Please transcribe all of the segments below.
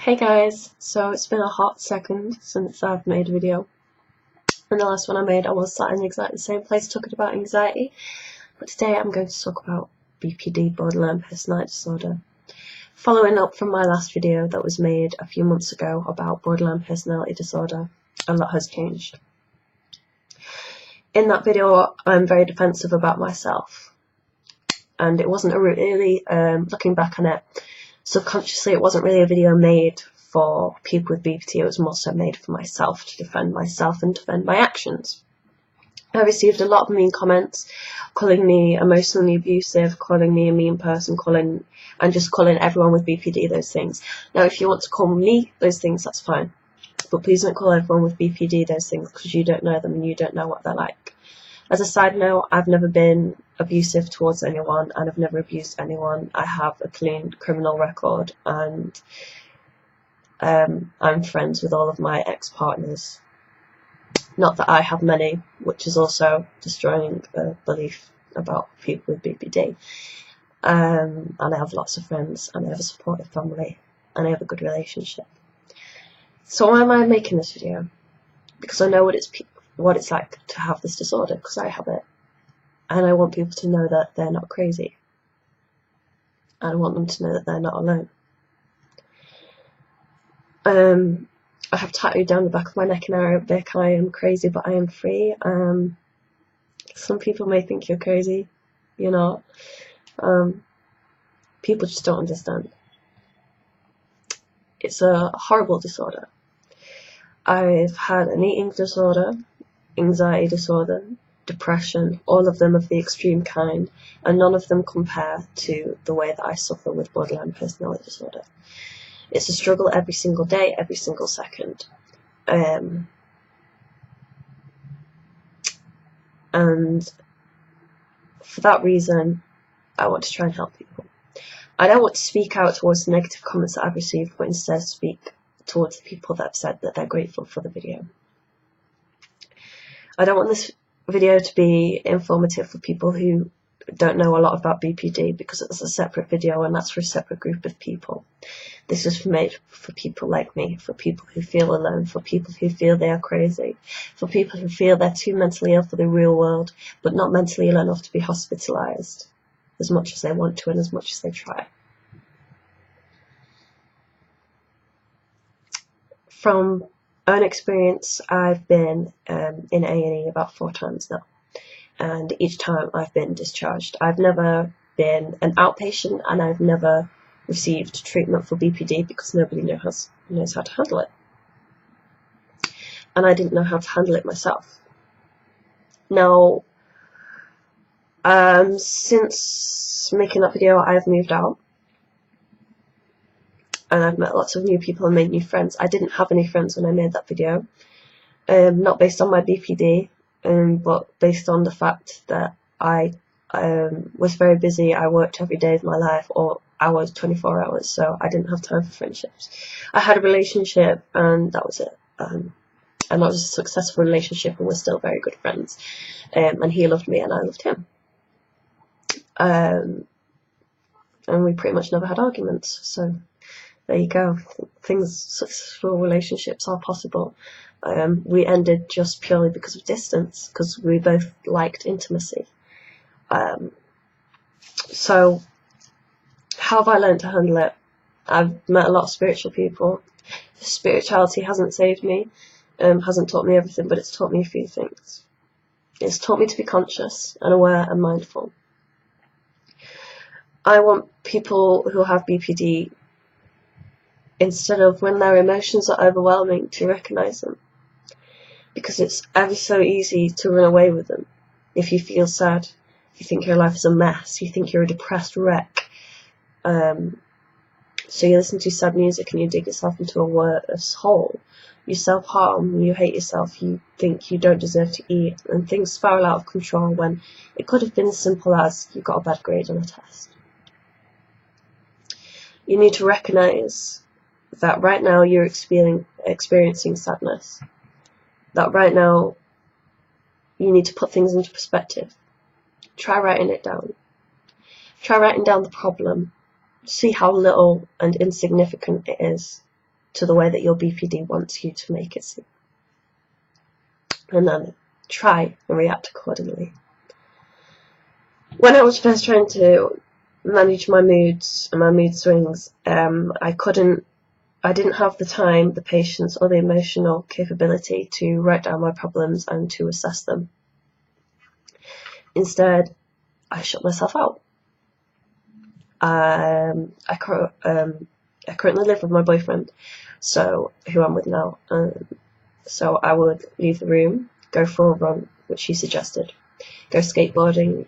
Hey guys, so it's been a hot second since I've made a video, and the last one I made I was sat in exactly the same place talking about anxiety, but today I'm going to talk about BPD, borderline personality disorder. Following up from my last video that was made a few months ago about borderline personality disorder, a lot has changed. In that video I'm very defensive about myself, and it wasn't really, looking back on it, subconsciously it wasn't really a video made for people with BPD, it was more so made for myself, to defend myself and defend my actions. I received a lot of mean comments, calling me emotionally abusive, calling me a mean person, and just calling everyone with BPD those things. Now if you want to call me those things, that's fine, but please don't call everyone with BPD those things, because you don't know them and you don't know what they're like. As a side note, I've never been abusive towards anyone, and I've never abused anyone. I have a clean criminal record, and I'm friends with all of my ex-partners. Not that I have many, which is also destroying a belief about people with BPD. And I have lots of friends, and I have a supportive family, and I have a good relationship. So why am I making this video? Because I know what it's like to have this disorder, because I have it. And I want people to know that they're not crazy. I want them to know that they're not alone. I have tattooed down the back of my neck in Arabic, I am crazy but I am free. Some people may think you're crazy, you're not. People just don't understand. It's a horrible disorder. I've had an eating disorder, anxiety disorder, depression, all of them of the extreme kind, and none of them compare to the way that I suffer with borderline personality disorder. It's a struggle every single day, every single second. And for that reason, I want to try and help people. I don't want to speak out towards the negative comments that I've received, but instead speak towards the people that have said that they're grateful for the video. I don't want this video to be informative for people who don't know a lot about BPD, because it's a separate video and that's for a separate group of people. This is made for people like me, for people who feel alone, for people who feel they are crazy, for people who feel they're too mentally ill for the real world, but not mentally ill enough to be hospitalised as much as they want to and as much as they try. From own experience, I've been in A&E about 4 times now, and each time I've been discharged. I've never been an outpatient, and I've never received treatment for BPD because nobody knows how to handle it. And I didn't know how to handle it myself. Now, since making that video, I've moved out. And I've met lots of new people and made new friends. I didn't have any friends when I made that video. Not based on my BPD, but based on the fact that I was very busy. I worked every day of my life, or hours, 24 hours, so I didn't have time for friendships. I had a relationship, and that was it. And that was a successful relationship, and we're still very good friends. And he loved me, and I loved him. And we pretty much never had arguments, so there you go. Successful relationships are possible. We ended just purely because of distance, because we both liked intimacy. So how have I learned to handle it? I've met a lot of spiritual people. Spirituality hasn't saved me, hasn't taught me everything, but it's taught me a few things. It's taught me to be conscious and aware and mindful. I want people who have BPD, instead of when their emotions are overwhelming, to recognise them. Because it's ever so easy to run away with them. If you feel sad, you think your life is a mess, you think you're a depressed wreck. So you listen to sad music and you dig yourself into a worse hole. You self-harm, you hate yourself, you think you don't deserve to eat, and things spiral out of control when it could have been as simple as you got a bad grade on a test. You need to recognise that right now you're experiencing sadness. That right now you need to put things into perspective. Try writing it down. Try writing down the problem. See how little and insignificant it is. to the way that your BPD wants you to make it seem. And then try and react accordingly. When I was first trying to manage my moods and my mood swings, I didn't have the time, the patience, or the emotional capability to write down my problems and to assess them. Instead, I shut myself out. I currently live with my boyfriend, who I'm with now. So I would leave the room, go for a run, which he suggested, go skateboarding,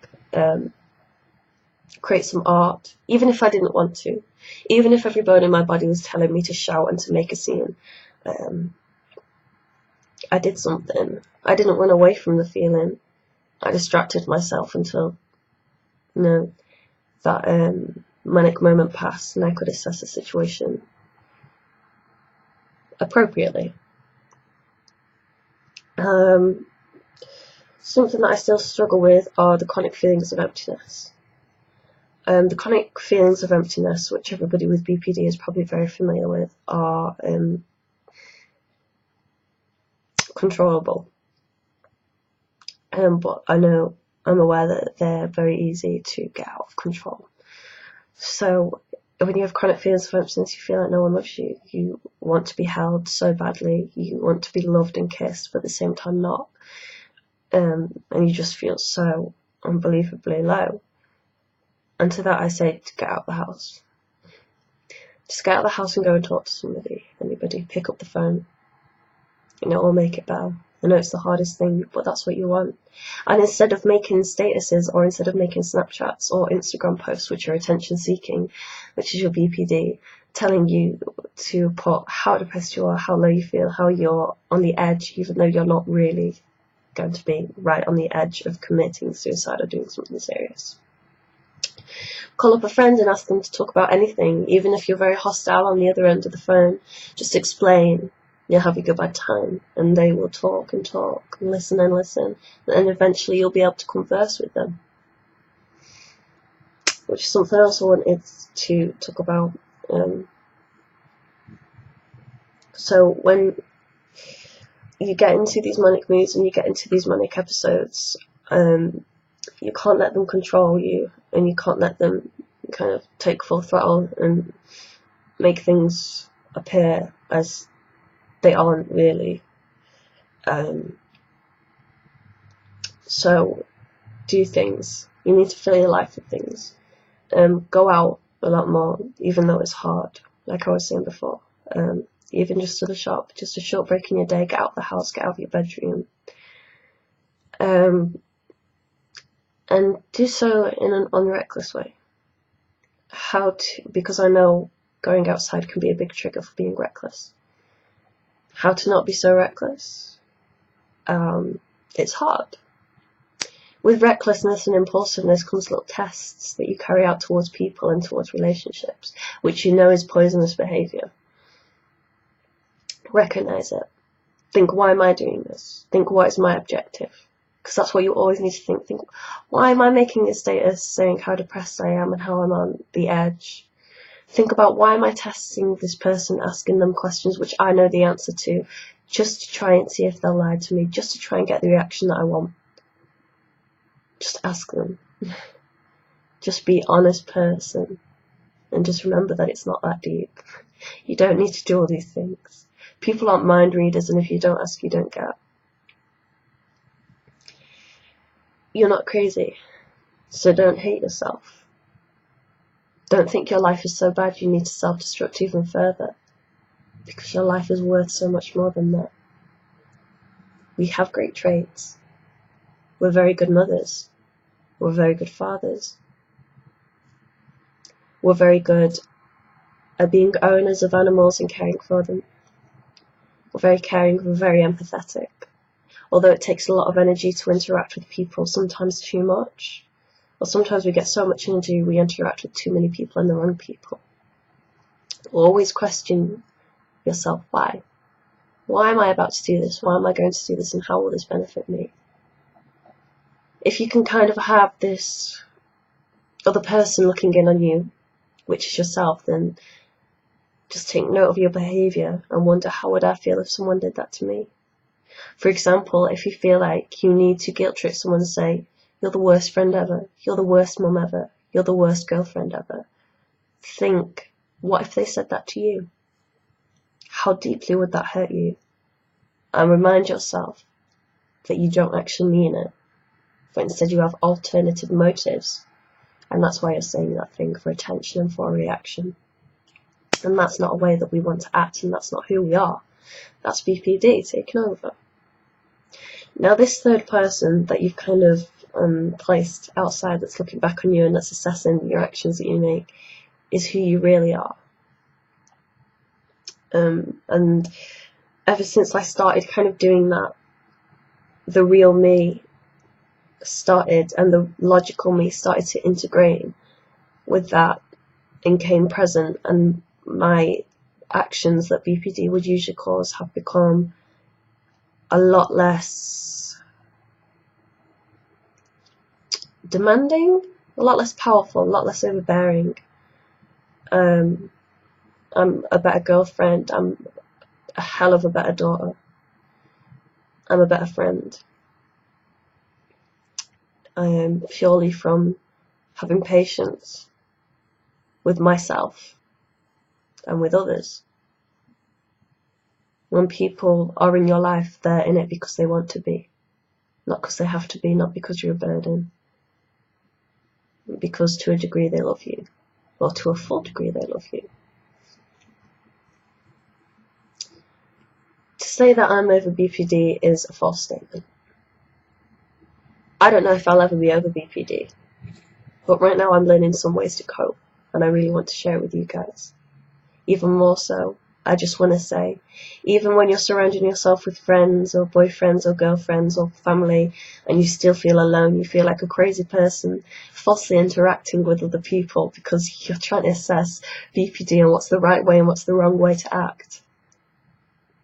create some art, even if I didn't want to, even if every bone in my body was telling me to shout and to make a scene. I did something. I didn't run away from the feeling. I distracted myself until, that manic moment passed and I could assess the situation appropriately. Something that I still struggle with are the chronic feelings of emptiness. The chronic feelings of emptiness, which everybody with BPD is probably very familiar with, are controllable. But I'm aware that they're very easy to get out of control. So when you have chronic feelings of emptiness, you feel like no one loves you. You want to be held so badly. You want to be loved and kissed, but at the same time not. And you just feel so unbelievably low. And to that I say to get out of the house. Just get out of the house and go and talk to somebody, anybody. Pick up the phone. Or make it better. I know it's the hardest thing, but that's what you want. And instead of making statuses, or instead of making Snapchats or Instagram posts, which are attention seeking, which is your BPD, telling you to put how depressed you are, how low you feel, how you're on the edge, even though you're not really going to be right on the edge of committing suicide or doing something serious. Call up a friend and ask them to talk about anything, even if you're very hostile on the other end of the phone. Just explain. You'll have a good bad time, and they will talk and talk and listen, and eventually you'll be able to converse with them. Which is something else I wanted to talk about. So when you get into these manic moods and you get into these manic episodes, you can't let them control you, and you can't let them kind of take full throttle and make things appear as they aren't really. So do things. You need to fill your life with things. Go out a lot more, even though it's hard, like I was saying before. Even just to the shop, just a short break in your day, get out of the house, get out of your bedroom. And do so in an unreckless way. Because I know going outside can be a big trigger for being reckless. How to not be so reckless? It's hard. With recklessness and impulsiveness comes little tests that you carry out towards people and towards relationships, which you know is poisonous behaviour. Recognize it. Think, why am I doing this? Think, what is my objective? Because that's what you always need to think. Think, why am I making a status saying how depressed I am and how I'm on the edge? Think about, why am I testing this person, asking them questions which I know the answer to, just to try and see if they'll lie to me, just to try and get the reaction that I want. Just ask them. Just be an honest person. And just remember that it's not that deep. You don't need to do all these things. People aren't mind readers, and if you don't ask, you don't get. You're not crazy, so don't hate yourself. Don't think your life is so bad you need to self-destruct even further, because your life is worth so much more than that. We have great traits. We're very good mothers. We're very good fathers. We're very good at being owners of animals and caring for them. We're very caring, we're very empathetic. Although it takes a lot of energy to interact with people, sometimes too much. Or sometimes we get so much energy we interact with too many people and the wrong people. Always question yourself, why? Why am I about to do this? Why am I going to do this, and how will this benefit me? If you can kind of have this other person looking in on you, which is yourself, then Just take note of your behaviour and wonder, how would I feel if someone did that to me? For example, if you feel like you need to guilt trip someone and say, you're the worst friend ever, you're the worst mum ever, you're the worst girlfriend ever, think, what if they said that to you? How deeply would that hurt you? And remind yourself that you don't actually mean it, but instead you have alternative motives, and that's why you're saying that thing, for attention and for a reaction. And that's not a way that we want to act, and that's not who we are. That's BPD taking over. Now this third person that you've kind of placed outside, that's looking back on you and that's assessing your actions that you make, is who you really are. And ever since I started kind of doing that, the real me started, and the logical me started to integrate with that and came present, and my actions that BPD would usually cause have become a lot less demanding, a lot less powerful, a lot less overbearing. I'm a better girlfriend, I'm a hell of a better daughter, I'm a better friend. Purely from having patience with myself and with others. When people are in your life, they're in it because they want to be, not because they have to be, not because you're a burden, because to a degree they love you, or to a full degree they love you. To say that I'm over BPD is a false statement. I don't know if I'll ever be over BPD, but right now I'm learning some ways to cope, and I really want to share it with you guys. Even more so, I just want to say, even when you're surrounding yourself with friends or boyfriends or girlfriends or family, and you still feel alone, you feel like a crazy person falsely interacting with other people because you're trying to assess BPD and what's the right way and what's the wrong way to act,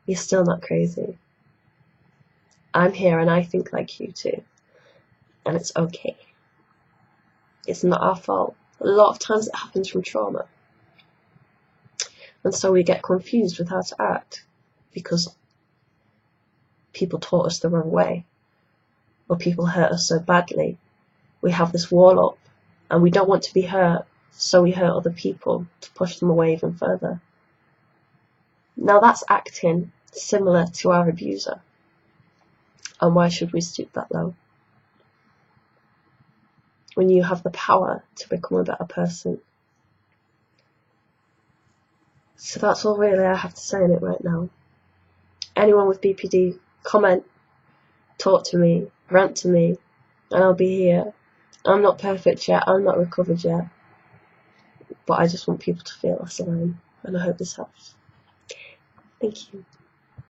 you're still not crazy. I'm here and I think like you too. And it's okay. It's not our fault. A lot of times it happens from trauma. And so we get confused with how to act because people taught us the wrong way, or people hurt us so badly. We have this wall up and we don't want to be hurt, so we hurt other people to push them away even further. Now that's acting similar to our abuser. And why should we stoop that low? When you have the power to become a better person. So that's all really I have to say on it right now. Anyone with BPD, comment, talk to me, rant to me, and I'll be here. I'm not perfect yet, I'm not recovered yet, but I just want people to feel less alone, and I hope this helps. Thank you.